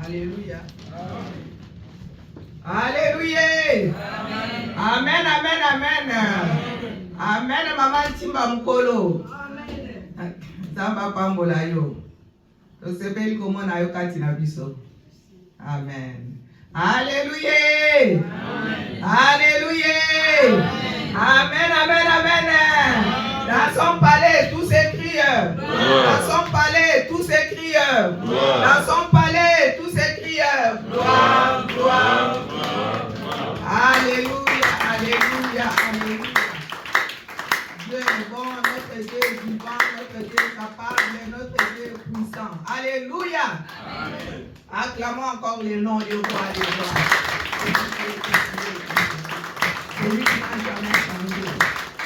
Alléluia. Alléluia. Amen, amen, amen. Amen, maman Timba Mkolo. Zamba pambola yo. Tosepeli komo na yo kati na biso. Amen. Alléluia. Alléluia. Amen, amen, amen. Dans son palais, tous ces crieurs. Dans son palais, tous ces crieurs. Dans son palais, tous ces crieurs. Gloire, gloire, gloire. Alléluia, alléluia, alléluia. Dieu est bon, notre Dieu est vivant, notre Dieu est capable, notre Dieu est puissant. Alléluia. Amen. Acclamons encore le nom de roi des rois. Celui qui n'a jamais changé.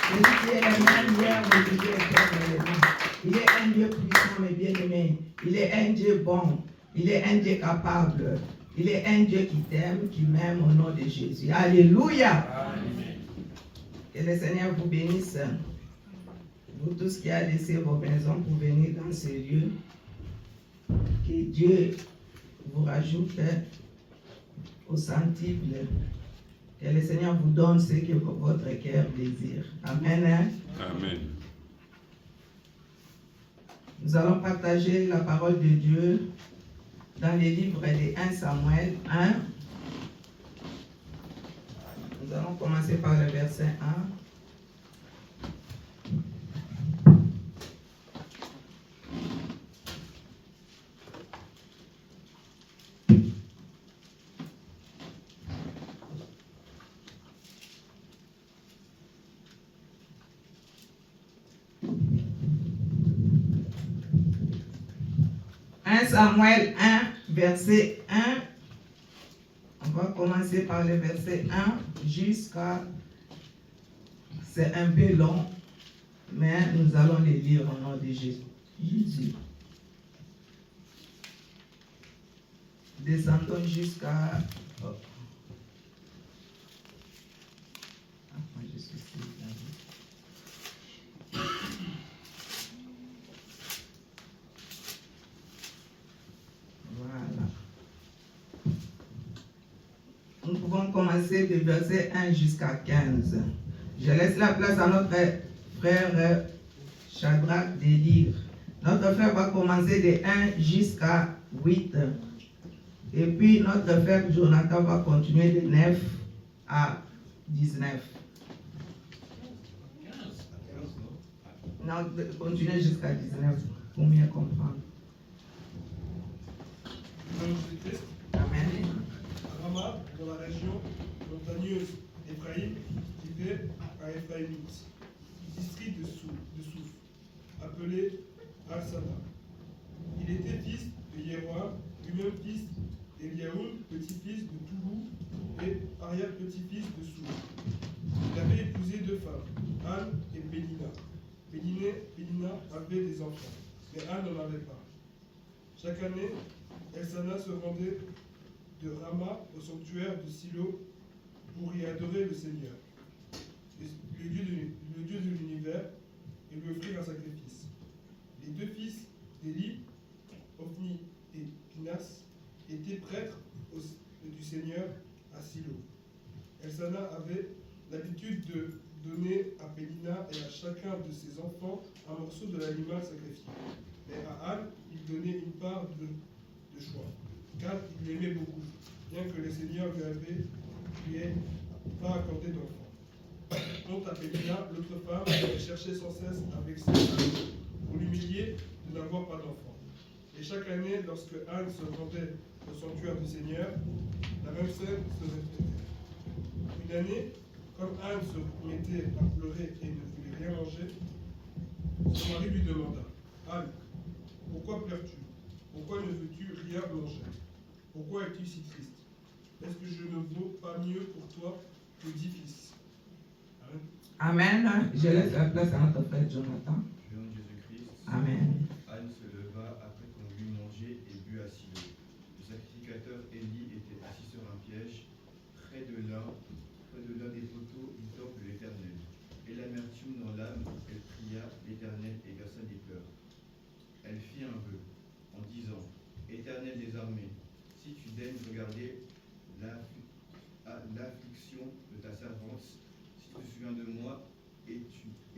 Celui qui est le même hier, aujourd'hui et éternellement. Il est un Dieu puissant mais bien-aimé. Il est un Dieu bon. Il est un Dieu capable. Il est un Dieu qui t'aime, qui m'aime au nom de Jésus. Alléluia. Amen. Que le Seigneur vous bénisse. Vous tous qui avez laissé vos maisons pour venir dans ce lieu. Que Dieu vous rajoute au centuple. Que le Seigneur vous donne ce que votre cœur désire. Amen. Amen. Nous allons partager la parole de Dieu dans les livres de 1 Samuel 1. Nous allons commencer par le verset 1. 1 Samuel 1, verset 1. On va commencer par le verset 1 jusqu'à... C'est un peu long, mais nous allons les lire au nom de Jésus. Descendons jusqu'à... Oh. Moi, je suis ici. Voilà. Nous pouvons commencer du verset 1 jusqu'à 15. Je laisse la place à notre frère Shadrach de lire. Notre frère va commencer de 1 jusqu'à 8. Et puis notre frère Jonathan va continuer de 9 à 19. Non, continuer jusqu'à 19 pour mieux comprendre. Amen. À Rama, dans la région montagneuse d'Éphraïm, vivait un Éphraïmite, district de Souf, appelé Al-Sana. Il était fils de Yeroam, lui-même fils d'Eliaoun, petit-fils de Toulou, et arrière petit-fils de Souf. Il avait épousé 2 femmes, Anne et Pénina. Pénina avait des enfants, mais Anne n'en avait pas. Chaque année, Elsana se rendait de Rama au sanctuaire de Silo pour y adorer le Seigneur, le Dieu de l'univers, et lui offrir un sacrifice. Les 2 fils d'Élie, Ophni et Pinas, étaient prêtres du Seigneur à Silo. Elsana avait l'habitude de donner à Pénina et à chacun de ses enfants un morceau de l'animal sacrifié. Mais à Anne, il donnait une part de choix, car il l'aimait beaucoup, bien que le Seigneur lui ait pas accordé d'enfant. Quant à Pénina, l'autre femme, elle cherchait sans cesse avec ses femmes pour l'humilier de n'avoir pas d'enfant. Et chaque année, lorsque Anne se rendait au sanctuaire du Seigneur, la même scène se répétait. Une année, comme Anne se mettait à pleurer et ne voulait rien manger, son mari lui demanda: Anne, pourquoi pleures-tu? Pourquoi ne veux-tu rien manger? Pourquoi es-tu si triste? Est-ce que je ne vaux pas mieux pour toi que 10 fils? Amen. Amen. Je laisse la place à notre frère Jonathan. Au nom de Jésus-Christ. Amen. Anne se leva après qu'on eut mangé et bu à Silo. Le sacrificateur Élie était assis sur un piège près de l'un des poteaux du temple de l'Éternel. Et l'amertume dans l'âme, elle pria l'Éternel et versa des pleurs. Elle fit un vœu en disant: Éternel des armées, si tu daignes regarder l'affliction de ta servante, si tu te souviens de moi et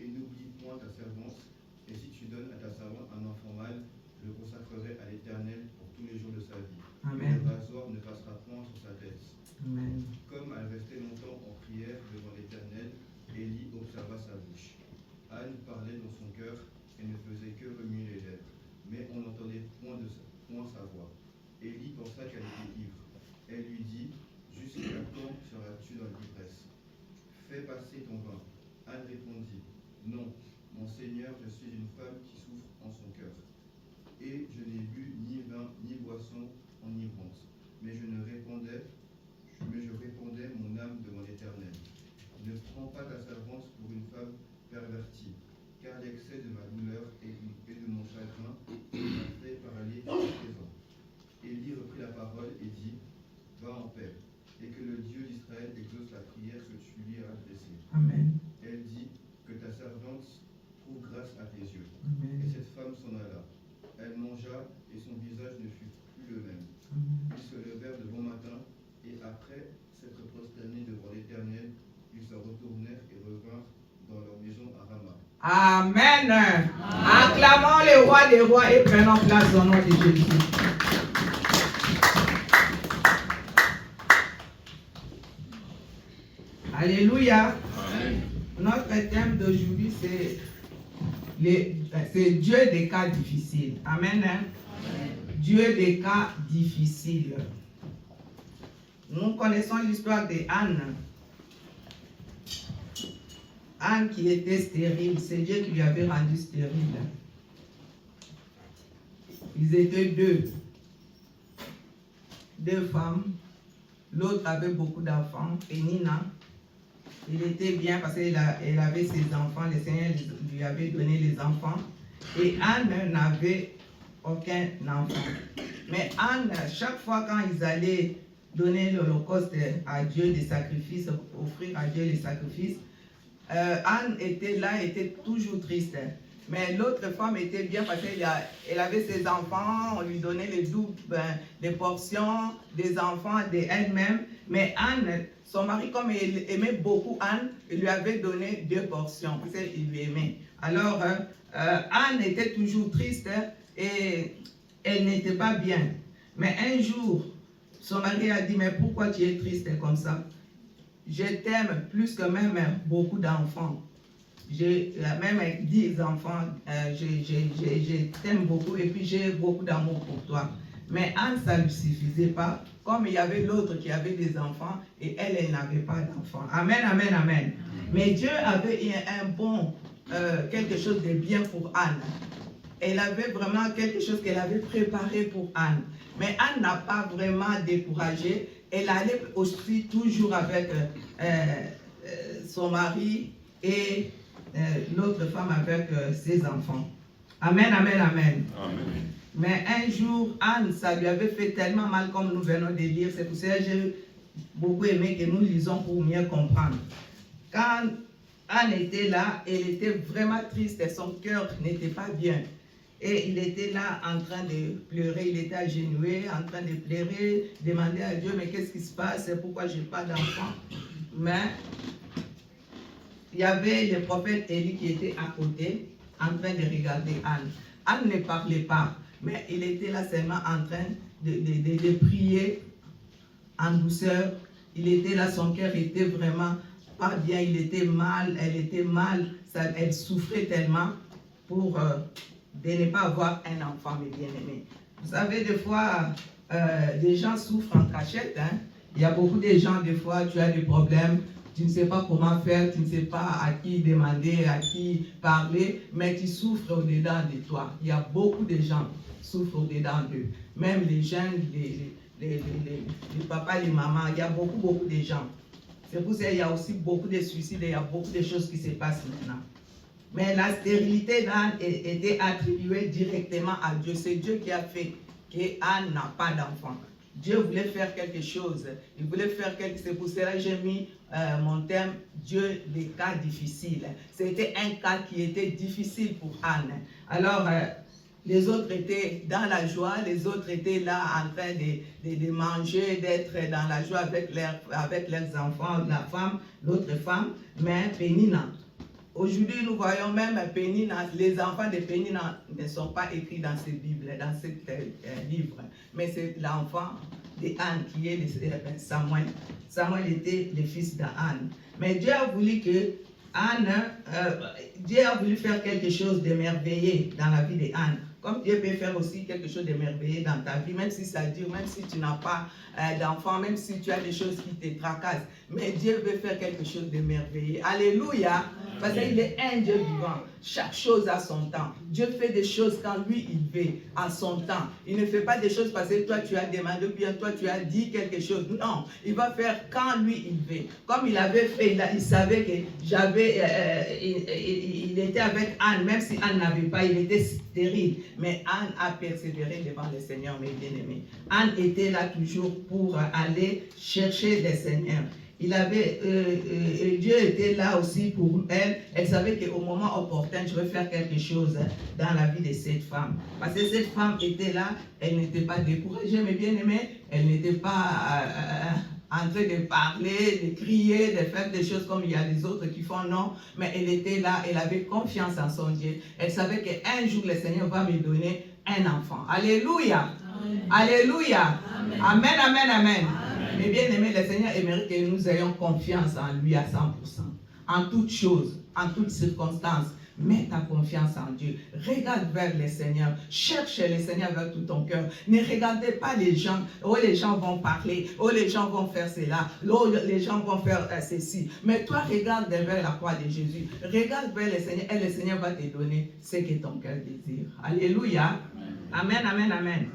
n'oublie point ta servante, et si tu donnes à ta servante un enfant mâle, je le consacrerai à l'Éternel pour tous les jours de sa vie. Amen. Le rasoir ne passera point sur sa tête. Amen. Comme elle restait longtemps en prière devant l'Éternel, Élie observa sa bouche. Anne parlait dans son cœur et ne faisait que remuer les lèvres, mais on n'entendait point sa voix. Élie pensa qu'elle était ivre. Elle lui dit: Jusqu'à quand seras-tu dans l'ivresse? Fais passer ton vin. Anne répondit: Non, mon Seigneur, je suis une femme qui souffre en son cœur. Et je n'ai bu ni vin ni boisson enivrante, mais je répondais mon âme devant l'Éternel. Ne prends pas ta servante pour une femme pervertie, car l'excès de ma douleur et de mon chagrin m'a fait parler jusqu'à présent. Élie reprit la parole et dit: Va en paix, et que le Dieu d'Israël exauce la prière que tu lui as adressée. Amen. Elle dit: Que ta servante trouve grâce à tes yeux. Amen. Et cette femme s'en alla. Elle mangea, et son visage ne fut plus le même. Amen. Ils se levèrent de bon matin, et après s'être prosternés devant l'Éternel, ils se retournèrent et revinrent dans leur maison à Rama. Amen. Acclamons le roi des rois et prenons place au nom de Jésus. Alléluia. Amen. Notre thème d'aujourd'hui, c'est Dieu des cas difficiles. Amen. Amen. Dieu des cas difficiles. Nous connaissons l'histoire de Anne. Anne qui était stérile, c'est Dieu qui lui avait rendu stérile. Ils étaient deux. Deux femmes. L'autre avait beaucoup d'enfants. Pénina, il était bien parce qu'elle avait ses enfants. Le Seigneur lui avait donné les enfants. Et Anne n'avait aucun enfant. Mais Anne, chaque fois quand ils allaient donner l'holocauste à Dieu, des sacrifices, offrir à Dieu les sacrifices, Anne était là, était toujours triste. Mais l'autre femme était bien parce qu'elle avait ses enfants, on lui donnait les doubles, des portions des enfants d'elle-même. Mais Anne, son mari, comme il aimait beaucoup Anne, il lui avait donné 2 portions parce qu'il lui aimait. Alors, Anne était toujours triste et elle n'était pas bien. Mais un jour, son mari a dit, mais pourquoi tu es triste comme ça? Je t'aime plus que même beaucoup d'enfants. J'ai même 10 enfants, je t'aime beaucoup et puis j'ai beaucoup d'amour pour toi. Mais Anne, ça ne lui suffisait pas, comme il y avait l'autre qui avait des enfants et elle n'avait pas d'enfants. Amen, amen, amen. Mais Dieu avait quelque chose de bien pour Anne. Elle avait vraiment quelque chose qu'elle avait préparé pour Anne. Mais Anne n'a pas vraiment découragé. Elle allait aussi toujours avec son mari et l'autre femme avec ses enfants. Amen, amen, amen. Amen. Mais un jour, Anne, ça lui avait fait tellement mal comme nous venons de lire. C'est pour ça que j'ai beaucoup aimé que nous lisons pour mieux comprendre. Quand Anne était là, elle était vraiment triste et son cœur n'était pas bien. Et il était là en train de pleurer, il était agenouillé, en train de pleurer, demander à Dieu, mais qu'est-ce qui se passe, pourquoi je n'ai pas d'enfant? Mais il y avait le prophète Élie qui était à côté, en train de regarder Anne. Anne ne parlait pas, mais il était là seulement en train de prier en douceur. Il était là, son cœur était vraiment pas bien, il était mal, elle était mal, elle souffrait tellement pour de ne pas avoir un enfant, mes bien-aimés. Vous savez, des fois, des gens souffrent en cachette. Hein? Il y a beaucoup de gens, des fois, tu as des problèmes, tu ne sais pas comment faire, tu ne sais pas à qui demander, à qui parler, mais tu souffres au-dedans de toi. Il y a beaucoup de gens qui souffrent au-dedans d'eux. Même les jeunes, les papas, les mamans, il y a beaucoup de gens. C'est pour ça qu'il y a aussi beaucoup de suicides et il y a beaucoup de choses qui se passent maintenant. Mais la stérilité d'Anne était attribuée directement à Dieu. C'est Dieu qui a fait qu'Anne n'a pas d'enfant. Dieu voulait faire quelque chose. Il voulait faire quelque chose. C'est pour cela que j'ai mis mon thème, Dieu, les cas difficiles. C'était un cas qui était difficile pour Anne. Alors, les autres étaient dans la joie, les autres étaient là en train de manger, d'être dans la joie avec leurs enfants, la femme, l'autre femme, mais Pénina. Aujourd'hui, nous voyons même Pénina, les enfants de Pénina ne sont pas écrits dans cette Bible, dans ce livre, mais c'est l'enfant d'Anne qui est Samuel. Samuel était le fils d'Anne. Mais Dieu a voulu que Dieu a voulu faire quelque chose de merveilleux dans la vie d'Anne. Comme Dieu peut faire aussi quelque chose de merveilleux dans ta vie, même si ça dure, même si tu n'as pas d'enfant, même si tu as des choses qui te tracassent. Mais Dieu veut faire quelque chose de merveilleux. Alléluia! Parce qu'il est un Dieu vivant. Chaque chose a son temps. Dieu fait des choses quand lui, il veut, à son temps. Il ne fait pas des choses parce que toi, tu as demandé, ou bien toi, tu as dit quelque chose. Non, il va faire quand lui, il veut. Comme il avait fait, il savait que il était avec Anne, même si Anne n'avait pas, il était stérile. Mais Anne a persévéré devant le Seigneur, mes bien-aimés. Anne était là toujours pour aller chercher le Seigneur. Dieu était là aussi pour elle. Elle savait qu'au moment opportun, je vais faire quelque chose dans la vie de cette femme. Parce que cette femme était là, elle n'était pas découragée, mes bien-aimés. Elle n'était pas en train de parler, de crier, de faire des choses comme il y a des autres qui font, non. Mais elle était là, elle avait confiance en son Dieu. Elle savait qu'un jour, le Seigneur va me donner un enfant. Alléluia. Amen. Alléluia. Amen, amen, amen. Amen. Mais bien aimé, le Seigneur aimerait que nous ayons confiance en lui à 100%. En toutes choses, en toutes circonstances. Mets ta confiance en Dieu. Regarde vers le Seigneur. Cherche le Seigneur avec tout ton cœur. Ne regardez pas les gens. Oh, les gens vont parler. Oh, les gens vont faire cela. Oh, les gens vont faire ceci. Mais toi, regarde vers la croix de Jésus. Regarde vers le Seigneur et le Seigneur va te donner ce que ton cœur désire. Alléluia. Amen. Amen, amen, amen.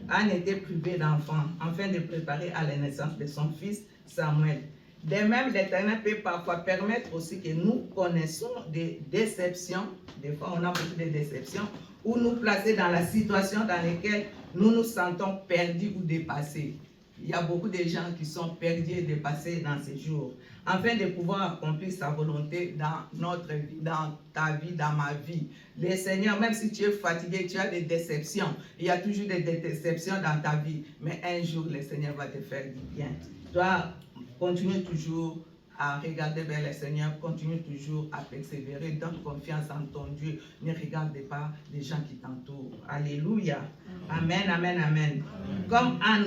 Anne était privée d'enfant afin de préparer à la naissance de son fils Samuel. De même, l'Éternel peut parfois permettre aussi que nous connaissons des déceptions. Des fois, on a beaucoup de déceptions ou nous placer dans la situation dans laquelle nous nous sentons perdus ou dépassés. Il y a beaucoup de gens qui sont perdus et dépassés dans ces jours, afin de pouvoir accomplir sa volonté dans notre vie, dans ta vie, dans ma vie. Le Seigneur, même si tu es fatigué, tu as des déceptions, il y a toujours des déceptions dans ta vie, mais un jour, le Seigneur va te faire du bien. Tu dois continuer toujours à regarder vers le Seigneur, continue toujours à persévérer, donne confiance en ton Dieu, ne regarde pas les gens qui t'entourent. Alléluia. Amen, amen, amen. Comme Anne,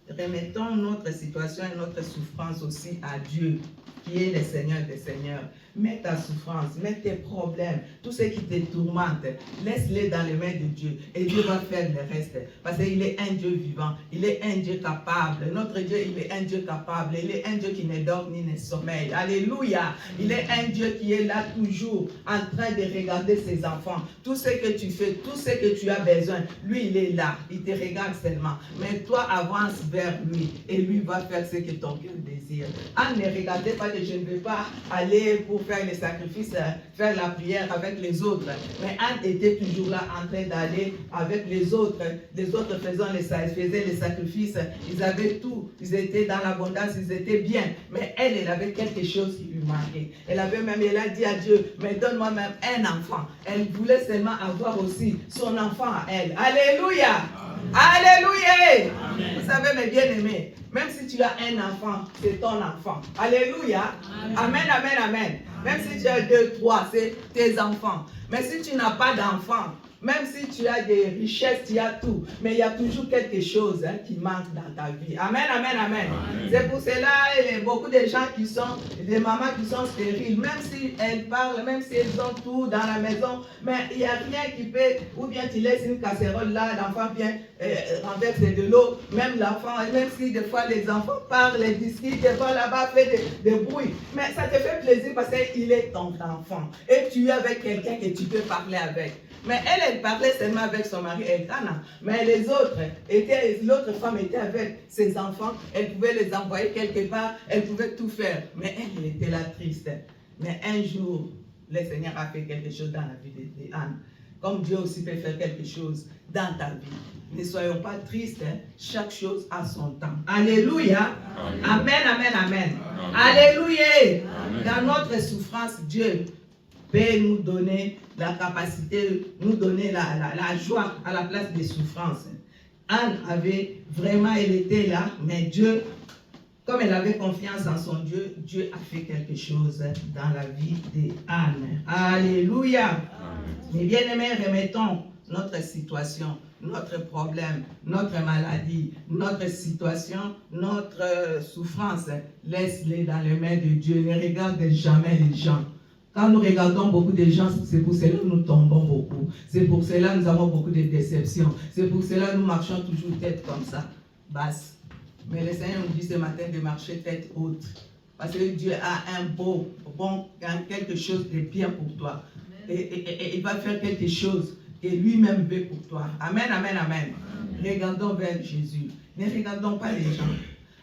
remettons notre situation et notre souffrance aussi à Dieu, qui est le Seigneur des Seigneurs. Mets ta souffrance, mets tes problèmes, tout ce qui te tourmente, laisse-les dans les mains de Dieu et Dieu va faire le reste. Parce qu'il est un Dieu vivant, il est un Dieu capable. Notre Dieu, il est un Dieu capable, il est un Dieu qui ne dort ni ne sommeille. Alléluia. Il est un Dieu qui est là toujours en train de regarder ses enfants. Tout ce que tu fais, tout ce que tu as besoin, lui, il est là. Il te regarde seulement. Mais toi, avance vers lui et lui va faire ce que ton cœur désire. Anne, ne regardez pas que je ne vais pas aller pour faire les sacrifices, faire la prière avec les autres. Mais Anne était toujours là en train d'aller avec les autres. Les autres faisaient les sacrifices. Ils avaient tout. Ils étaient dans l'abondance. Ils étaient bien. Mais elle avait quelque chose qui lui manquait. Elle a dit à Dieu, mais donne-moi même un enfant. Elle voulait seulement avoir aussi son enfant à elle. Alléluia. Alléluia. Vous savez, mes bien-aimés, même si tu as un enfant, c'est ton enfant. Alléluia. Amen, amen, amen. Même si tu as 2, 3, c'est tes enfants. Mais si tu n'as pas d'enfant, même si tu as des richesses, tu as tout, mais il y a toujours quelque chose qui manque dans ta vie. Amen, amen, amen. C'est pour cela il y a beaucoup de gens qui sont, des mamans qui sont stériles, même si elles parlent, même si elles ont tout dans la maison, mais il n'y a rien qui peut, ou bien tu laisses une casserole là, l'enfant vient renverser de l'eau, même l'enfant, même si des fois les enfants parlent, les discutent, des fois là-bas fait des bruits, mais ça te fait plaisir parce qu'il est ton enfant et tu es avec quelqu'un que tu peux parler avec. Mais elle parlait seulement avec son mari Elkana. Mais les autres, l'autre femme était avec ses enfants. Elle pouvait les envoyer quelque part. Elle pouvait tout faire. Mais elle était là triste. Mais un jour, le Seigneur a fait quelque chose dans la vie d'Anne. Comme Dieu aussi peut faire quelque chose dans ta vie. Ne soyons pas tristes. Chaque chose a son temps. Alléluia. Amen, amen, amen. Alléluia. Dans notre souffrance, Dieu peut nous donner la capacité, nous donner la joie à la place des souffrances. Anne avait vraiment, elle était là, mais Dieu, comme elle avait confiance en son Dieu, Dieu a fait quelque chose dans la vie d'Anne. Alléluia. Mes bien-aimés, remettons notre situation, notre problème, notre maladie, notre situation, notre souffrance. Laisse-les dans les mains de Dieu. Ne regarde jamais les gens. Quand nous regardons beaucoup de gens, c'est pour cela que nous tombons beaucoup. C'est pour cela que nous avons beaucoup de déceptions. C'est pour cela que nous marchons toujours tête comme ça, basse. Mais le Seigneur nous dit ce matin de marcher tête haute. Parce que Dieu a quelque chose de bien pour toi. Et il va faire quelque chose que lui-même veut pour toi. Amen, amen, amen. Regardons vers Jésus. Ne regardons pas les gens.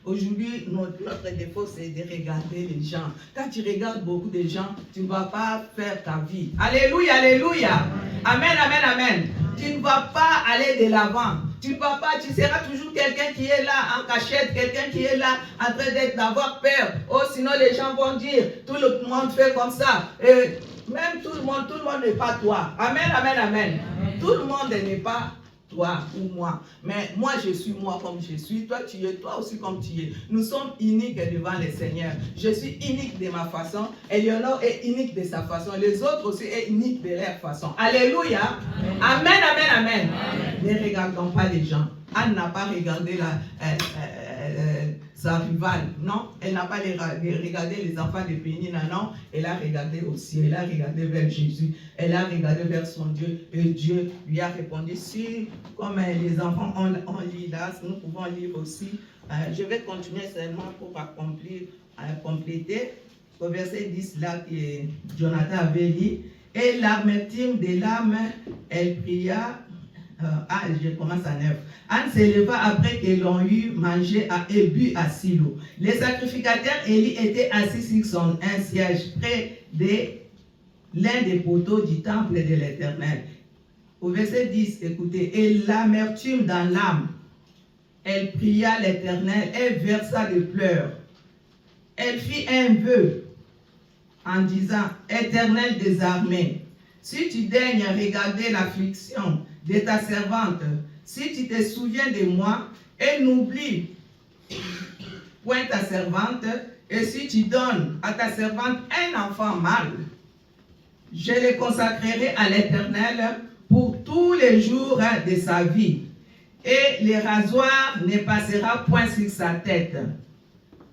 Aujourd'hui, notre défaut, c'est de regarder les gens. Quand tu regardes beaucoup de gens, tu ne vas pas faire ta vie. Alléluia, alléluia. Amen, amen, amen. Tu ne vas pas aller de l'avant. Tu seras toujours quelqu'un qui est là en cachette, quelqu'un qui est là en train d'avoir peur. Oh, sinon les gens vont dire, tout le monde fait comme ça. Et même tout le monde n'est pas toi. Amen, amen, amen. Tout le monde n'est pas toi ou moi. Mais moi, je suis moi comme je suis. Toi, tu es toi aussi comme tu es. Nous sommes uniques devant le Seigneur. Je suis unique de ma façon. Éléonore est unique de sa façon. Les autres aussi sont uniques de leur façon. Alléluia. Amen, amen, amen. Ne regardons pas les gens. Anne n'a pas regardé sa rivale. Non, elle n'a pas regardé les enfants de Pénina. Non, elle a regardé au ciel. Elle a regardé vers Jésus. Elle a regardé vers son Dieu. Et Dieu lui a répondu. Si, comme les enfants, on lit là, nous pouvons lire aussi. Je vais continuer seulement pour compléter au verset 10 là que Jonathan avait lu. Et l'amertume de l'âme, elle pria je commence à 9. Anne s'éleva après qu'ils l'ont eu mangé et bu à Silo. Le sacrificateur Élie était assis sur un siège près de l'un des poteaux du temple de l'Éternel. Au verset 10, écoutez, et l'amertume dans l'âme, elle pria l'Éternel et versa des pleurs. Elle fit un vœu en disant, Éternel des armées, si tu daignes regarder l'affliction de ta servante, si tu te souviens de moi et n'oublie point ta servante, et si tu donnes à ta servante un enfant mâle, je le consacrerai à l'Éternel pour tous les jours de sa vie, et le rasoir ne passera point sur sa tête.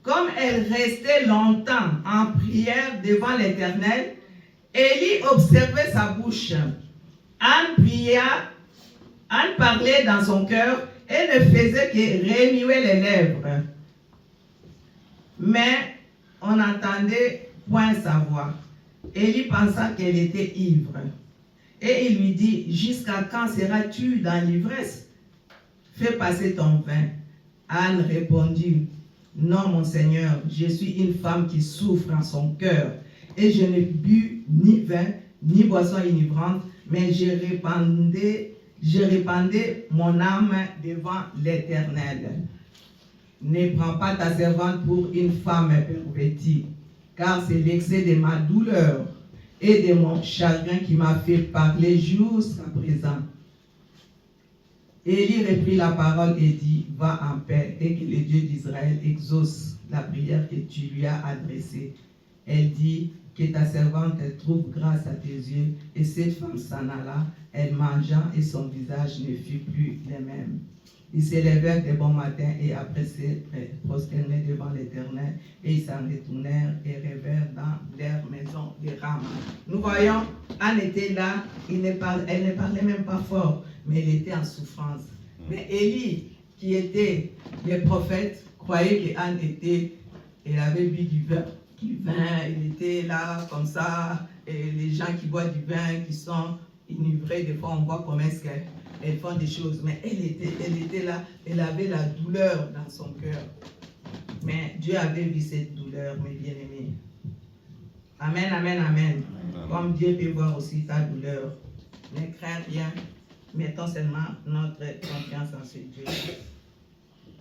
Comme elle restait longtemps en prière devant l'Éternel, Élie observait sa bouche. Anne parlait dans son cœur et ne faisait que remuer les lèvres. Mais on n'entendait point sa voix. Élie pensa qu'elle était ivre. Et il lui dit, jusqu'à quand seras-tu dans l'ivresse? Fais passer ton vin. Anne répondit, non, mon Seigneur, je suis une femme qui souffre en son cœur, et je n'ai bu ni vin, ni boisson enivrante, mais je répandais mon âme devant l'Éternel. Ne prends pas ta servante pour une femme pervertie, car c'est l'excès de ma douleur et de mon chagrin qui m'a fait parler jusqu'à présent. Élie reprit la parole et dit, va en paix, et que le Dieu d'Israël exauce la prière que tu lui as adressée. Elle dit, que ta servante trouve grâce à tes yeux. Et cette femme s'en alla, elle mangea et son visage ne fut plus le même. Ils s'élevèrent de bon matin et après se prosternèrent devant l'Éternel, et ils s'en retournèrent et revinrent dans leur maison de Rama. Nous voyons, Anne était là, elle ne parlait même pas fort, mais elle était en souffrance. Mais Élie, qui était le prophète, croyait qu'Anne elle avait bu du vin, elle était là comme ça, et les gens qui boivent du vin, qui sont enivrés, des fois on voit comment est-ce qu'elles font des choses, mais elle était là, elle avait la douleur dans son cœur. Mais Dieu avait vu cette douleur, mes bien-aimés. Amen, amen, amen. Comme Dieu peut voir aussi ta douleur. Ne crains rien, mettons seulement notre confiance en ce Dieu.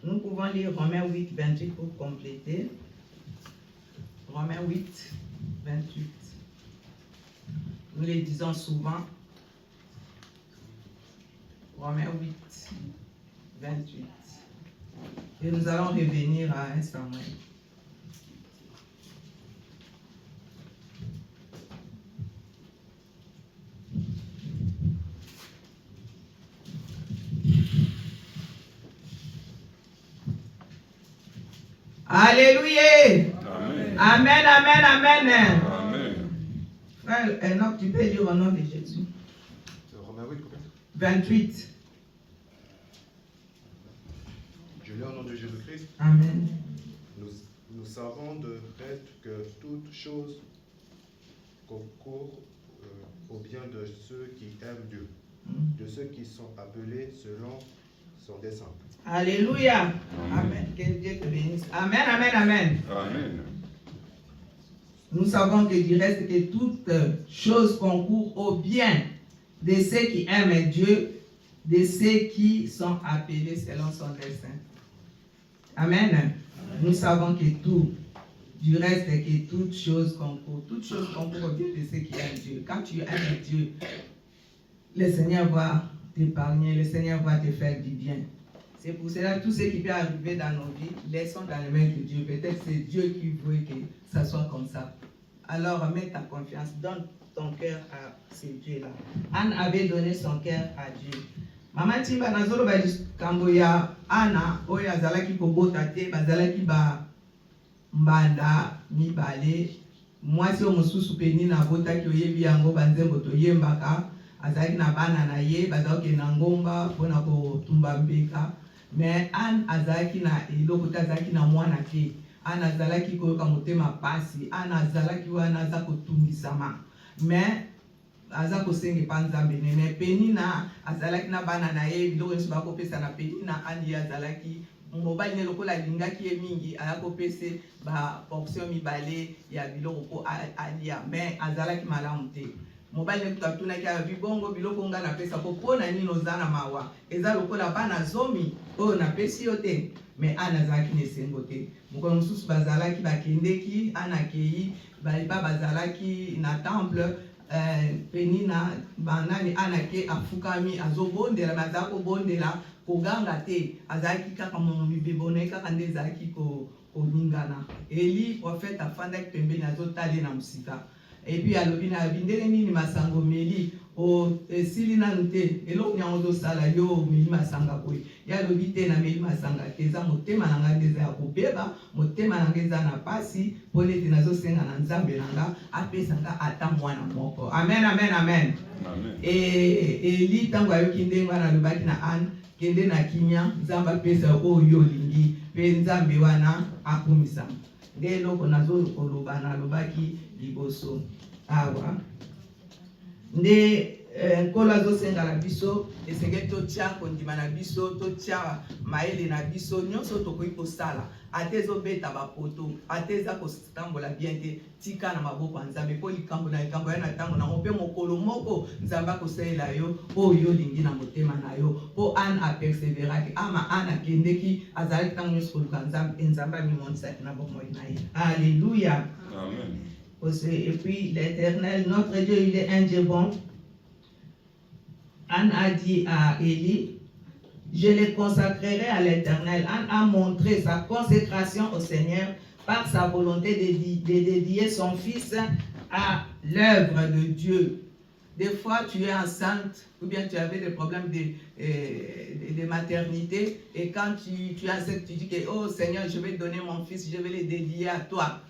Nous pouvons lire Romains 8, 28 pour compléter. Romains 8, 28. Nous les disons souvent. Romains 8, 28. Et nous allons revenir à 1 Samuel. Alléluia. Amen, amen, amen. Amen. Frère Enoch, tu peux lire au nom de Jésus. Romains 8, combien? 28. Je lis au nom de Jésus-Christ. Amen. Nous savons de fait que toute chose concourt au bien de ceux qui aiment Dieu, de ceux qui sont appelés selon son dessein. Alléluia. Amen. Que Dieu te bénisse. Amen, amen, amen. Amen. Nous savons que du reste que toute chose concourt au bien de ceux qui aiment Dieu, de ceux qui sont appelés selon son dessein. Amen. Nous savons que tout, du reste que toute chose concourt au bien de ceux qui aiment Dieu. Quand tu aimes Dieu, le Seigneur va t'épargner, le Seigneur va te faire du bien. C'est pour cela que tout ce qui peut arriver dans nos vies, laissons dans les mains de Dieu. Peut-être que c'est Dieu qui veut que ça soit comme ça. Alors, mets ta confiance, donne ton cœur à ce Dieu-là. Anne avait donné son cœur à Dieu. Maman Timba Nazoro ba kamboya Anna oya zalaki kobota te bazalaki ba mbanda mibale mwasi o mususu peni na bota ki oyebi yango banzembo toyembaka azalaki na bana na ye bazalaki na ngomba mpona kotumba mbeka. Mais Anne azalaki na eloko te azalaki na mwana te. Anne azalaki koyoka motema pasi. Anne azalaki wana aza kotungisama. Mais aza kosenga epa nzambe me Penina azalaki na bana na ye biloko nyonso bakopesa na Penina andi azalaki mobali ne lokola alingaki ye mingi ayakopesa baportion mibale ya biloko po alia me azalaki malamu te. Mobali ne kutunaki abi bongo biloko nga napesa po mpona nini oza na mawa eza lokola bana zomi oyo napesi yo te me Ana azalaki na esengo te. Mokolo mosusu bazalaki bakendeki Ana akei balipa bazalaki na temple Penina banani Ana ke afukami azobondela me azalaki kobondela koganga te azalaki kaka mibebone kaka nde ezalaki koningana. Eli prophète afandaki pembeni azotali na mosika epuis alobi na abi ndenge nini masango meli esili nanu te eloko yango ozosala yo omeli masanga boye ye alobi te nameli masanga te eza motema na ngai nde eza ya kobeba motema na ngai eza na pasi mpo nete nazosenga na nzambe na nga apesa nga ata mwana moko. Amen, amen, amen. Eli ntango ayoki ndenge wana alobaki na Ana kende na kimia nzambe apesa oyo olingi mpe nzambe wana akumisama. Nde eloko nazokoloba nalobaki liboso awa nde nkolo azosenga na biso esengeli totia kondima na biso totia mayele na biso nyonso tokoki kosala ate ezobeta bapoto ate eza kotambola bien te tika na maboko ya nzambe mpo likambo na likambo ya na ntango nango mpe mokolo moko nzambe akosalela yo oyo olingi na motema na yo mpo Ana aperseveraki ama Ana akendeki azalaki ntango nyonso koluka nzambe amimonisaki na bomoi na ye. Alléluia. Amen. Et puis l'Éternel, notre Dieu, il est un Dieu bon. Anne a dit à Élie, je les consacrerai à l'Éternel. Anne a montré sa consécration au Seigneur par sa volonté de dédier son fils à l'œuvre de Dieu. Des fois, tu es enceinte ou bien tu avais des problèmes de maternité et quand tu es enceinte, tu dis que, oh Seigneur, je vais donner mon fils, je vais le dédier à toi.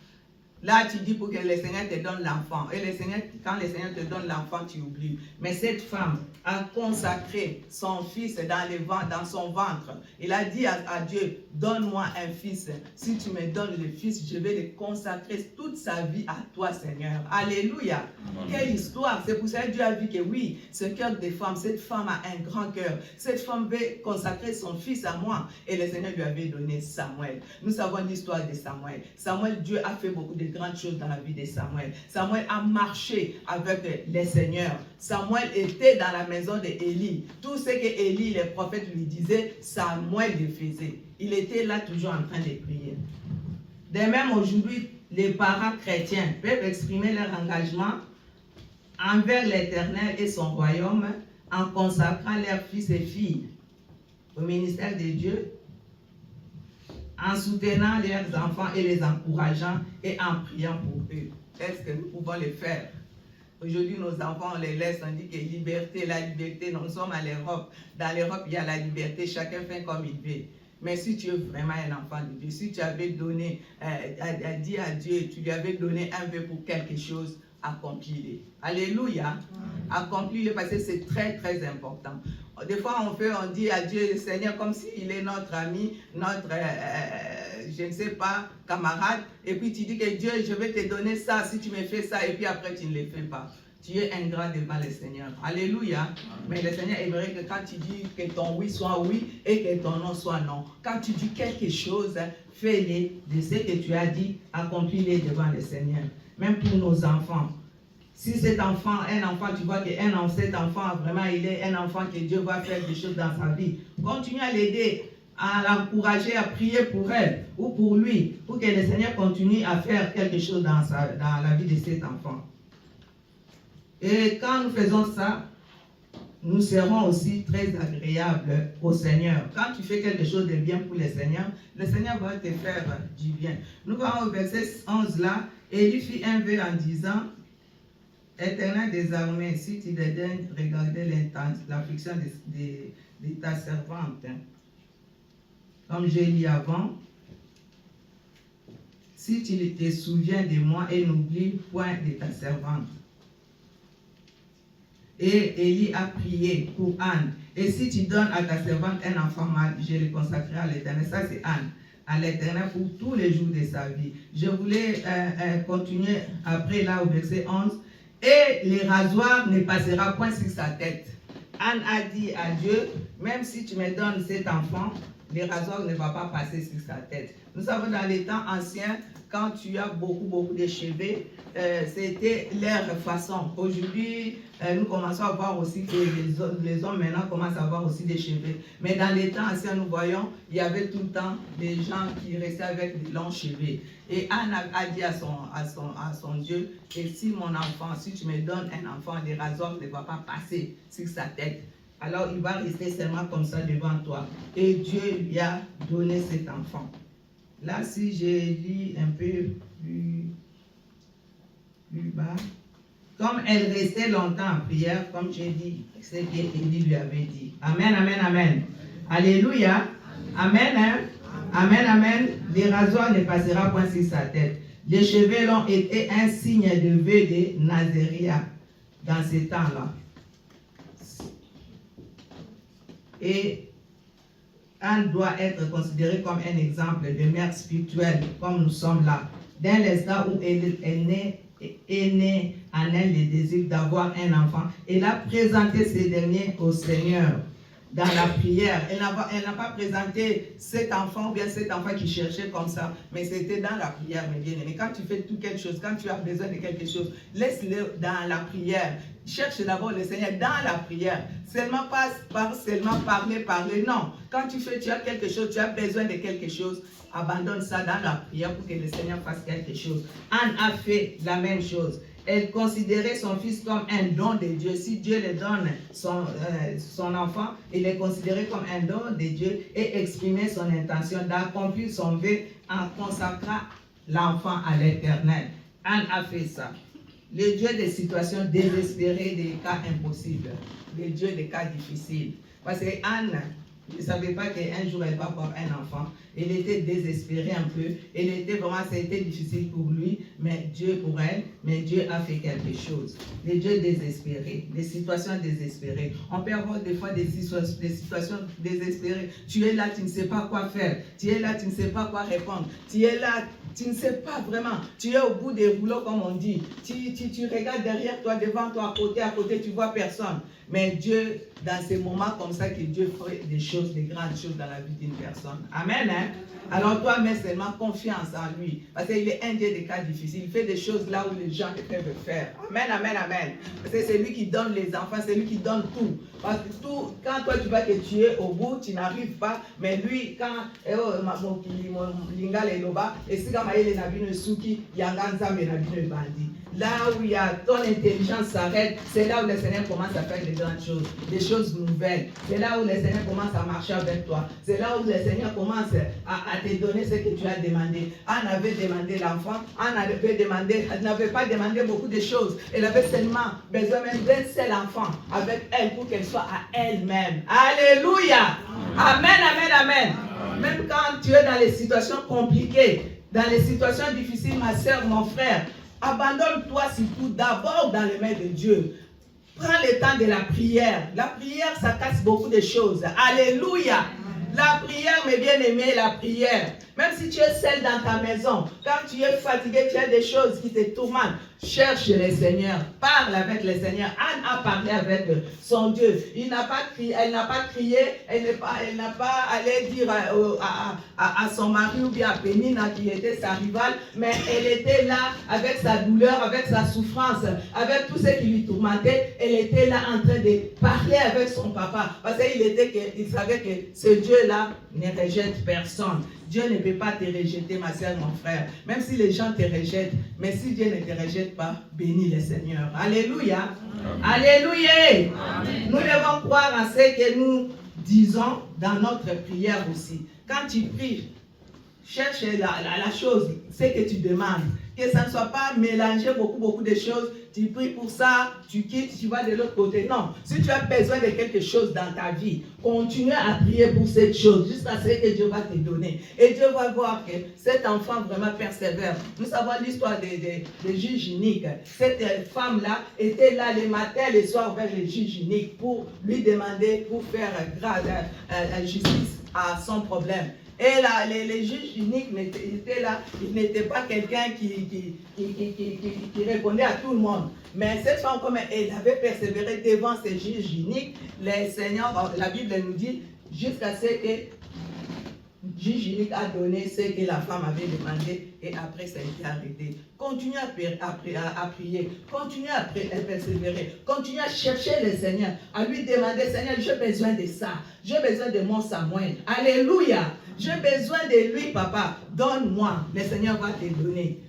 Là, tu dis pour que le Seigneur te donne l'enfant. Et le Seigneur, quand le Seigneur te donne l'enfant, tu oublies. Mais cette femme a consacré son fils dans son ventre. Il a dit à Dieu, donne-moi un fils. Si tu me donnes le fils, je vais le consacrer toute sa vie à toi, Seigneur. Alléluia. Amen. Quelle histoire. C'est pour ça que Dieu a vu que oui, ce cœur des femmes, cette femme a un grand cœur. Cette femme veut consacrer son fils à moi. Et le Seigneur lui avait donné Samuel. Nous savons l'histoire de Samuel. Samuel, Dieu a fait beaucoup de grandes choses dans la vie de Samuel. Samuel a marché avec les seigneurs. Samuel était dans la maison d'Élie. Tout ce que Élie, le prophète, lui disait, Samuel le faisait. Il était là toujours en train de prier. De même, aujourd'hui, les parents chrétiens peuvent exprimer leur engagement envers l'Éternel et son royaume en consacrant leurs fils et filles au ministère de Dieu, en soutenant leurs enfants et les encourageant et en priant pour eux. Est-ce que nous pouvons le faire? Aujourd'hui, nos enfants, on les laisse, on dit que la liberté, nous sommes à l'Europe. Dans l'Europe, il y a la liberté, chacun fait comme il veut. Mais si tu es vraiment un enfant de Dieu, si tu avais donné, dit à Dieu, tu lui avais donné un vœu pour quelque chose, accomplis-le. Alléluia. Accomplis-le parce que c'est très très important. Des fois, on dit à Dieu, Seigneur, comme s'il est notre ami, notre, je ne sais pas, camarade. Et puis tu dis que Dieu, je vais te donner ça si tu me fais ça. Et puis après, tu ne le fais pas. Tu es ingrat devant le Seigneur. Alléluia. Mais le Seigneur aimerait que quand tu dis que ton oui soit oui et que ton non soit non. Quand tu dis quelque chose, fais-le de ce que tu as dit, accomplis-le devant le Seigneur. Même pour nos enfants. Si cet enfant, un enfant, tu vois que cet enfant, vraiment, il est un enfant que Dieu va faire des choses dans sa vie. Continue à l'aider, à l'encourager, à prier pour elle ou pour lui, pour que le Seigneur continue à faire quelque chose dans la vie de cet enfant. Et quand nous faisons ça, nous serons aussi très agréables au Seigneur. Quand tu fais quelque chose de bien pour le Seigneur va te faire du bien. Nous voyons au verset 11 là, Élie fit un vœu en disant, Éternel des armées, si tu dédaignes regarder l'affliction de ta servante, comme j'ai dit avant, si tu te souviens de moi et n'oublie point de ta servante. Et Élie a prié pour Anne. Et si tu donnes à ta servante un enfant mâle, je le consacrerai à l'Éternel. Ça c'est Anne. À l'Éternel pour tous les jours de sa vie. Je voulais continuer après là au verset 11. et les rasoirs ne passera point sur sa tête. Anne a dit à Dieu, même si tu me donnes cet enfant, les rasoirs ne vont pas passer sur sa tête. Nous savons dans les temps anciens, quand tu as beaucoup de cheveux, c'était leur façon. Aujourd'hui, nous commençons à voir aussi que les hommes maintenant commencent à avoir aussi des cheveux. Mais dans les temps anciens, nous voyons, il y avait tout le temps des gens qui restaient avec des longs cheveux. Et Anne a dit à son Dieu, et si mon enfant, si tu me donnes un enfant, les rasoirs ne vont pas passer sur sa tête. Alors il va rester seulement comme ça devant toi. Et Dieu lui a donné cet enfant. Là, si je lis un peu plus bas, comme elle restait longtemps en prière, comme j'ai dit, c'est ce qu'Élie lui avait dit. Amen, amen, amen. Alléluia. Amen, hein? Amen, amen. Les rasoirs ne passera point sur sa tête. Les cheveux longs étaient un signe de vœu de Nazaria dans ces temps-là. Et Anne doit être considérée comme un exemple de mère spirituelle, comme nous sommes là. Dès l'instant où elle est né en elle le désir d'avoir un enfant, elle a présenté ce dernier au Seigneur dans la prière. Elle n'a pas présenté cet enfant ou bien cet enfant qui cherchait comme ça, mais c'était dans la prière, mes bien-aimés. Quand tu fais tout quelque chose, quand tu as besoin de quelque chose, laisse-le dans la prière. Cherche d'abord le Seigneur dans la prière. Seulement pas seulement parler, non. Quand tu as quelque chose, tu as besoin de quelque chose, abandonne ça dans la prière pour que le Seigneur fasse quelque chose. Anne a fait la même chose. Elle considérait son fils comme un don de Dieu. Si Dieu lui donne son enfant, il est considéré comme un don de Dieu et exprimait son intention d'accomplir son vœu en consacrant l'enfant à l'Éternel. Anne a fait ça. Le Dieu des situations désespérées, des cas impossibles. Le Dieu des cas difficiles. Parce que Anne ne savait pas qu'un jour elle va avoir un enfant. Elle était désespérée un peu. Ça a été difficile pour lui, mais Dieu pour elle, mais Dieu a fait quelque chose. Les dieux désespérés, des situations désespérées. On peut avoir des fois des situations désespérées. Tu es là, tu ne sais pas quoi faire. Tu es là, tu ne sais pas quoi répondre. Tu es là, tu ne sais pas vraiment. Tu es au bout des rouleaux, comme on dit. Tu regardes derrière toi, devant toi, à côté, tu vois personne. Mais Dieu, dans ces moments comme ça, que Dieu fait des choses, des grandes choses dans la vie d'une personne. Amen, hein? Alors toi, mets seulement confiance en lui. Parce qu'il est un Dieu des cas difficiles. Il fait des choses là où les gens ne peuvent faire. Amen, amen, amen. Parce que c'est lui qui donne les enfants, c'est lui qui donne tout. Parce que tout, quand toi tu vois que tu es au bout, tu n'arrives pas. Mais lui, quand là où il y a ton intelligence s'arrête, c'est là où le Seigneur commence à faire des grandes choses, des choses nouvelles. C'est là où le Seigneur commence à marcher avec toi. C'est là où le Seigneur commence à te donner ce que tu as demandé. Anne avait demandé l'enfant. Elle n'avait pas demandé beaucoup de choses. Elle avait seulement besoin même d'un seul enfant avec elle pour qu'elle soit à elle-même. Alléluia. Amen, amen, amen. Même quand tu es dans les situations compliquées, dans les situations difficiles, ma soeur, mon frère, abandonne-toi surtout d'abord dans les mains de Dieu. Prends le temps de la prière. La prière, ça casse beaucoup de choses. Alléluia. La prière, mes bien-aimés, la prière. Même si tu es seul dans ta maison, quand tu es fatigué, tu as des choses qui te tourmentent, cherche le Seigneur, parle avec le Seigneur. Anne a parlé avec son Dieu. Elle n'a pas crié, elle n'a pas allé dire à son mari ou bien à Pénina qui était sa rivale, mais elle était là avec sa douleur, avec sa souffrance, avec tout ce qui lui tourmentait. Elle était là en train de parler avec son papa parce qu'il savait que ce Dieu-là ne rejette personne. Dieu ne peut pas te rejeter, ma soeur, mon frère. Même si les gens te rejettent, mais si Dieu ne te rejette pas, bénis le Seigneur. Alléluia. Amen. Alléluia. Amen. Nous devons croire en ce que nous disons dans notre prière aussi. Quand tu pries, cherche la chose, ce que tu demandes. Que ça ne soit pas mélangé beaucoup de choses. Tu pries pour ça, tu quittes, tu vas de l'autre côté. Non, si tu as besoin de quelque chose dans ta vie, continue à prier pour cette chose jusqu'à ce que Dieu va te donner. Et Dieu va voir que cet enfant vraiment persévère. Nous savons l'histoire des juges uniques. Cette femme-là était là le matin et le soir vers les juges uniques pour lui demander, pour faire grâce, justice à son problème. Et là, les juges uniques étaient là, ils n'étaient pas quelqu'un qui répondait à tout le monde. Mais cette femme, comme elle avait persévéré devant ces juges uniques, les seigneurs, la Bible nous dit, jusqu'à ce que juge unique a donné ce que la femme avait demandé et après ça a été arrêté. Continue à prier, continue à persévérer, continue à chercher le Seigneur, à lui demander, Seigneur, j'ai besoin de ça, j'ai besoin de mon Samuel. Alléluia, j'ai besoin de lui, papa, donne-moi, le Seigneur va te donner.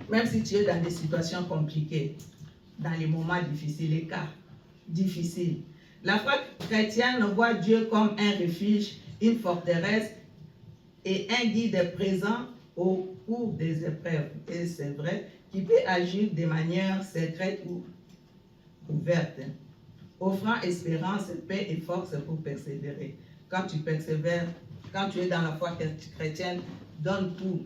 Même si tu es dans des situations compliquées, dans les moments difficiles, les cas difficiles. La foi chrétienne voit Dieu comme un refuge, une forteresse et un guide présent au cours des épreuves. Et c'est vrai qu'il peut agir de manière secrète ou ouverte, offrant espérance, paix et force pour persévérer. Quand tu persévères, quand tu es dans la foi chrétienne, donne tout.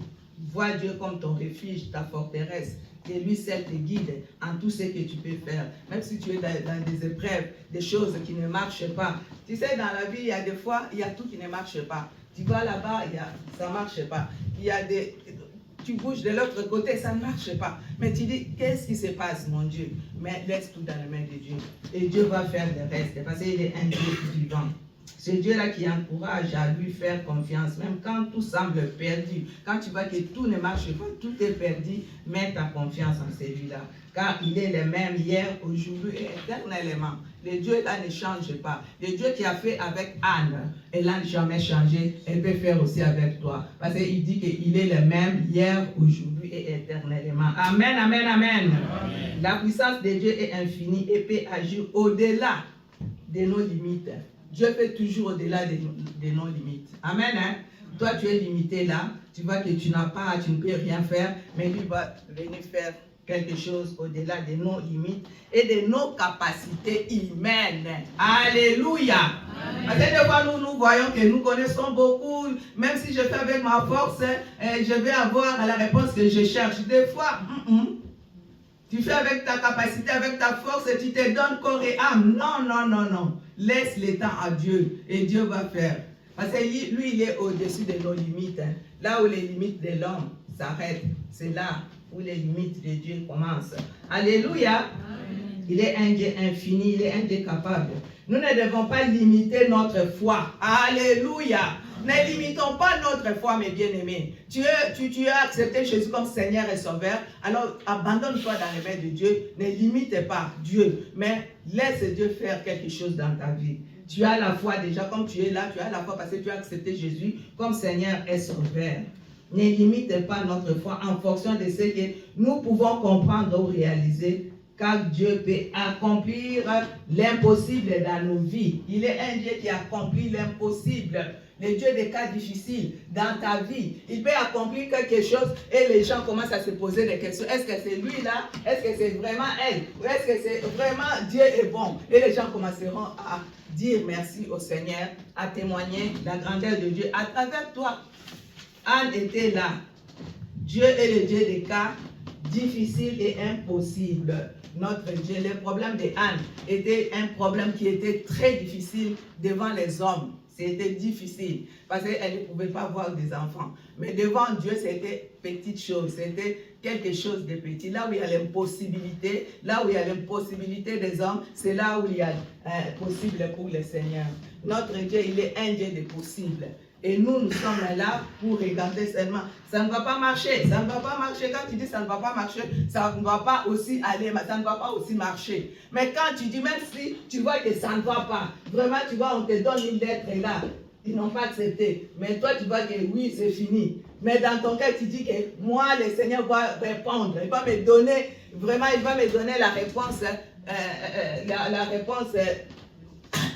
Vois Dieu comme ton refuge, ta forteresse. Et lui seul te guide en tout ce que tu peux faire. Même si tu es dans des épreuves, des choses qui ne marchent pas. Tu sais, dans la vie, il y a des fois, il y a tout qui ne marche pas. Tu vas là-bas, ça ne marche pas. Tu bouges de l'autre côté, ça ne marche pas. Mais tu dis, qu'est-ce qui se passe, mon Dieu? Mais laisse tout dans les mains de Dieu. Et Dieu va faire le reste, parce qu'il est un Dieu vivant. C'est Dieu-là qui encourage à lui faire confiance, même quand tout semble perdu. Quand tu vois que tout ne marche pas, tout est perdu, mets ta confiance en celui-là. Car il est le même hier, aujourd'hui et éternellement. Le Dieu-là ne change pas. Le Dieu qui a fait avec Anne, elle n'a jamais changé, elle peut faire aussi avec toi. Parce qu'il dit qu'il est le même hier, aujourd'hui et éternellement. Amen, amen, amen. Amen. La puissance de Dieu est infinie et peut agir au-delà de nos limites. Dieu fait toujours au-delà de nos limites. Amen. Hein? Toi, tu es limité là. Tu vois que tu ne peux rien faire. Mais lui va venir faire quelque chose au-delà de nos limites et de nos capacités humaines. Alléluia. Parce que des fois, nous voyons que nous connaissons beaucoup. Même si je fais avec ma force, je vais avoir la réponse que je cherche. Des fois, tu fais avec ta capacité, avec ta force et tu te donnes corps et âme. Non, non, non, non. Laisse le temps à Dieu et Dieu va faire. Parce que lui, il est au-dessus de nos limites. Hein. Là où les limites de l'homme s'arrêtent, c'est là où les limites de Dieu commencent. Alléluia. Amen. Il est un Dieu infini, il est un Dieu capable. Nous ne devons pas limiter notre foi. Alléluia. Ne limitons pas notre foi, mes bien-aimés. Tu as accepté Jésus comme Seigneur et Sauveur. Alors, abandonne-toi dans les mains de Dieu. Ne limite pas Dieu, mais laisse Dieu faire quelque chose dans ta vie. Tu as la foi déjà, comme tu es là, tu as la foi parce que tu as accepté Jésus comme Seigneur et Sauveur. Ne limite pas notre foi en fonction de ce que nous pouvons comprendre ou réaliser, car Dieu peut accomplir l'impossible dans nos vies. Il est un Dieu qui accomplit l'impossible. Le Dieu des cas difficiles dans ta vie. Il peut accomplir quelque chose et les gens commencent à se poser des questions. Est-ce que c'est lui là? Est-ce que c'est vraiment elle? Ou est-ce que c'est vraiment Dieu est bon? Et les gens commenceront à dire merci au Seigneur, à témoigner la grandeur de Dieu à travers toi. Anne était là. Dieu est le Dieu des cas difficiles et impossibles. Notre Dieu, le problème de Anne était un problème qui était très difficile devant les hommes. C'était difficile parce qu'elle ne pouvait pas avoir des enfants. Mais devant Dieu, c'était petite chose. C'était quelque chose de petit. Là où il y a l'impossibilité, des hommes, c'est là où il y a possible pour le Seigneur. Notre Dieu, il est un Dieu de possible. Et nous sommes là pour regarder seulement. Ça ne va pas marcher. Ça ne va pas marcher. Quand tu dis ça ne va pas marcher, ça ne va pas aussi aller, ça ne va pas aussi marcher. Mais quand tu dis, même si tu vois que ça ne va pas, vraiment, tu vois, on te donne une lettre là. Ils n'ont pas accepté. Mais toi, tu vois que oui, c'est fini. Mais dans ton cas, tu dis que moi, le Seigneur va répondre. Il va me donner, vraiment, il va me donner la réponse, la réponse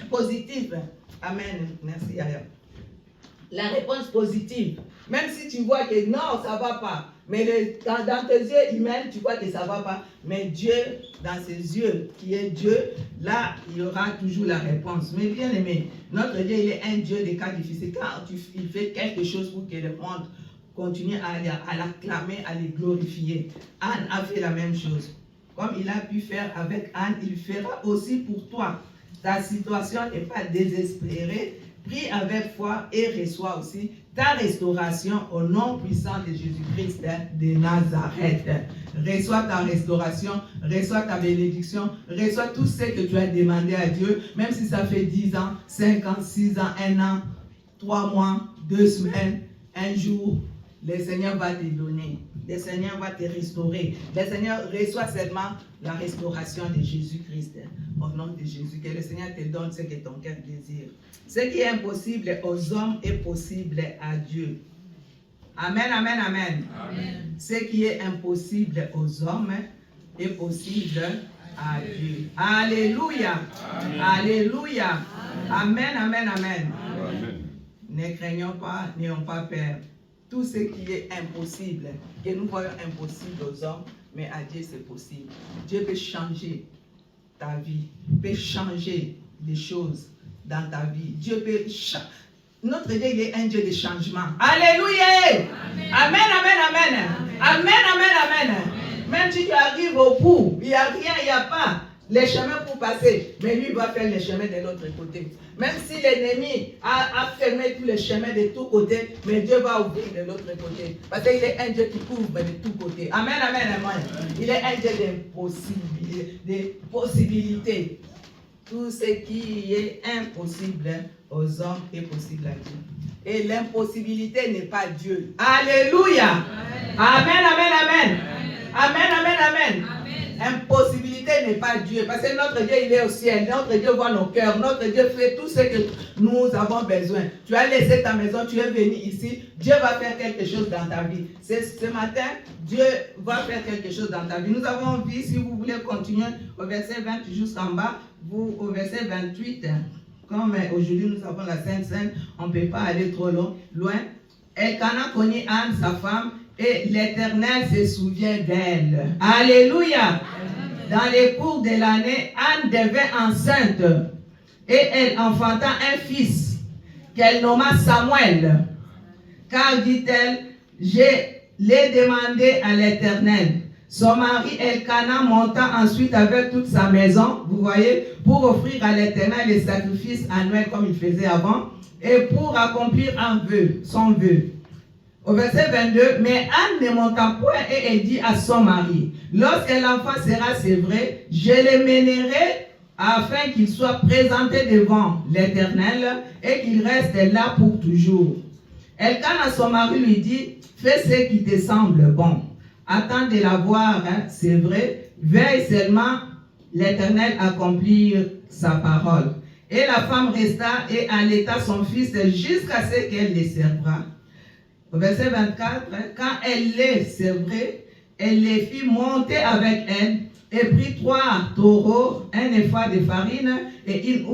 positive. Amen. Merci, Aya. La réponse positive. Même si tu vois que non, ça ne va pas. Mais dans tes yeux humains, tu vois que ça ne va pas. Mais Dieu, dans ses yeux, qui est Dieu, là, il y aura toujours la réponse. Mais bien aimé, notre Dieu, il est un Dieu des cas difficiles. Quand il fait quelque chose pour que le monde continue à l'acclamer, à le glorifier. Anne a fait la même chose. Comme il a pu faire avec Anne, il fera aussi pour toi. Ta situation n'est pas désespérée. Prie avec foi et reçois aussi ta restauration au nom puissant de Jésus-Christ de Nazareth. Reçois ta restauration, reçois ta bénédiction, reçois tout ce que tu as demandé à Dieu, même si ça fait 10 ans, 5 ans, 6 ans, 1 an, 3 mois, 2 semaines, 1 jour. Le Seigneur va te donner, le Seigneur va te restaurer. Le Seigneur reçoit seulement la restauration de Jésus-Christ. Au nom de Jésus, que le Seigneur te donne ce que ton cœur désire. Ce qui est impossible aux hommes est possible à Dieu. Amen, amen, amen. Amen. Ce qui est impossible aux hommes est possible à Dieu. Alléluia. Amen. Alléluia. Amen, amen, amen. Amen. Ne craignons pas, n'ayons pas peur. Tout ce qui est impossible, que nous voyons impossible aux hommes, mais à Dieu c'est possible. Dieu peut changer ta vie, peut changer des choses dans ta vie. Dieu peut changer. Notre Dieu, il est un Dieu de changement. Alléluia. Amen, amen, amen. Amen, amen, amen. Même si tu arrives au bout, il n'y a rien, il n'y a pas les chemins pour passer, mais lui va faire les chemins de l'autre côté. Même si l'ennemi a fermé tous les chemins de tous côtés, mais Dieu va ouvrir de l'autre côté. Parce qu'il est un Dieu qui couvre de tous côtés. Amen, amen, amen. Il est un Dieu de possibilités. Tout ce qui est impossible aux hommes est possible à Dieu. Et l'impossibilité n'est pas Dieu. Alléluia. Amen, amen, amen. Amen, amen, amen. Impossibilité n'est pas Dieu. Parce que notre Dieu, il est au ciel. Notre Dieu voit nos cœurs. Notre Dieu fait tout ce que nous avons besoin. Tu as laissé ta maison, tu es venu ici. Dieu va faire quelque chose dans ta vie. Ce matin, Dieu va faire quelque chose dans ta vie. Nous avons vu, si vous voulez continuer, au verset 20 jusqu'en bas, au verset 28, comme aujourd'hui nous avons la Sainte Seine, on ne peut pas aller trop loin. Elkana connaît Anne, sa femme, et l'Éternel se souvient d'elle. Alléluia. Dans les cours de l'année, Anne devint enceinte et elle enfanta un fils qu'elle nomma Samuel. Car, dit-elle, je l'ai demandé à l'Éternel. Son mari Elkana monta ensuite avec toute sa maison, vous voyez, pour offrir à l'Éternel les sacrifices annuels comme il faisait avant et pour accomplir son vœu. Au verset 22, mais Anne ne monta point et elle dit à son mari, lorsque l'enfant sera sévré, je le mènerai afin qu'il soit présenté devant l'Éternel et qu'il reste là pour toujours. Elkana, son mari, lui dit, fais ce qui te semble bon. Attends de la voir, c'est vrai, veille seulement l'Éternel accomplir sa parole. Et la femme resta et allaita son fils jusqu'à ce qu'elle le servât. Au verset 24, quand elle les servait, elle les fit monter avec elle et prit 3 taureaux, 1 épha de farine et une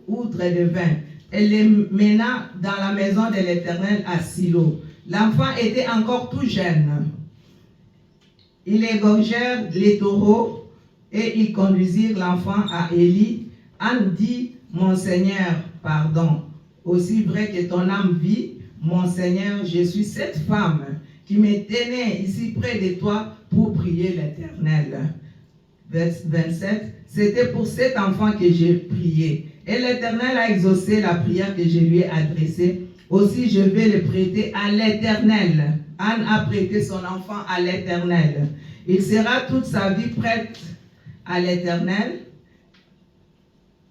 outre de vin. Elle les mena dans la maison de l'Éternel à Silo. L'enfant était encore tout jeune. Ils égorgèrent les taureaux et ils conduisirent l'enfant à Élie. Anne dit, mon Seigneur, pardon, aussi vrai que ton âme vit, mon Seigneur, je suis cette femme qui me tenait ici près de toi pour prier l'Éternel. Verset 27, c'était pour cet enfant que j'ai prié. Et l'Éternel a exaucé la prière que je lui ai adressée. Aussi, je vais le prêter à l'Éternel. Anne a prêté son enfant à l'Éternel. Il sera toute sa vie prête à l'Éternel.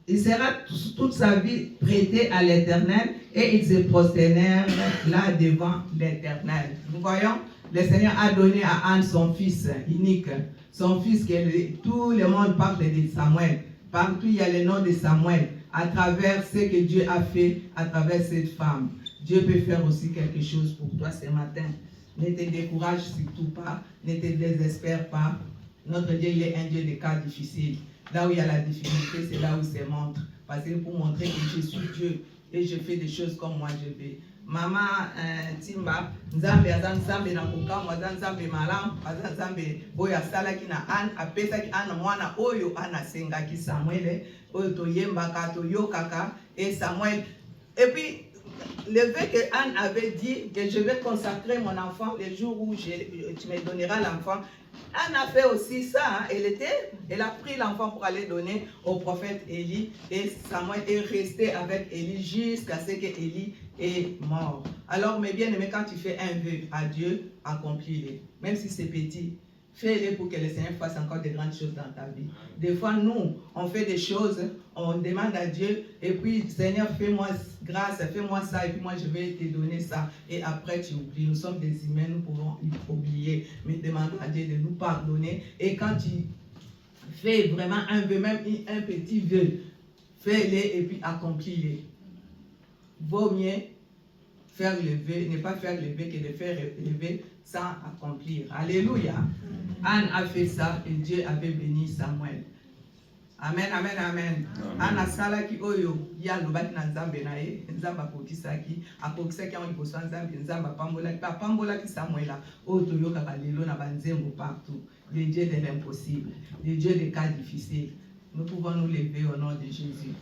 Il sera toute sa vie prêté à l'Éternel et ils se prosternèrent là devant l'Éternel. Nous voyons, le Seigneur a donné à Anne son fils unique, son fils que tout le monde parle de Samuel. Partout il y a le nom de Samuel à travers ce que Dieu a fait à travers cette femme. Dieu peut faire aussi quelque chose pour toi ce matin. Ne te décourage surtout pas, ne te désespère pas. Notre Dieu, il est un Dieu de cas difficiles. Là où il y a la difficulté, c'est là où il se montre. Parce que pour montrer que je suis Dieu et je fais des choses comme moi je vais. Mama Timba, Nzambe aza Nzambe na kokamwa, aza Nzambe malamu, aza Nzambe oyo asalaki na Anne, apesaki Anne mwana oyo anasengaki Samuel, oyo toyembaka, toyokaka, et Samuel. Et puis, le fait que Anne avait dit que je vais consacrer mon enfant le jour où tu me donneras l'enfant, Anne a fait aussi ça. Hein. Elle a pris l'enfant pour aller donner au prophète Élie. Et Samuel est resté avec Élie jusqu'à ce que Élie est mort. Alors, mes bien-aimés, quand tu fais un vœu à Dieu, accomplis-le. Même si c'est petit, fais-le pour que le Seigneur fasse encore de grandes choses dans ta vie. Des fois, nous, on fait des choses, on demande à Dieu, et puis, Seigneur, fais-moi grâce, fais-moi ça, et puis moi, je vais te donner ça. Et après, tu oublies. Nous sommes des humains, nous pouvons oublier. Mais demandons à Dieu de nous pardonner. Et quand tu fais vraiment un vœu, même un petit vœu, fais-le et puis accomplis-le. Vaut mieux faire le vœu, ne pas faire le vœu que de faire le vœu sans accomplir. Alléluia. Anne a fait ça et Dieu avait béni Samuel. Amen, amen, amen. Anne asalaki oyo ya lobaki na nzambe na ye, nzambe akokisaki yango liboso ya nzambe, nzambe apambolaki Samuela oyo toyokaka lelo na banzembo partout. Le Dieu de l'impossible, le Dieu des cas difficiles. Nous pouvons nous lever au nom de Jésus.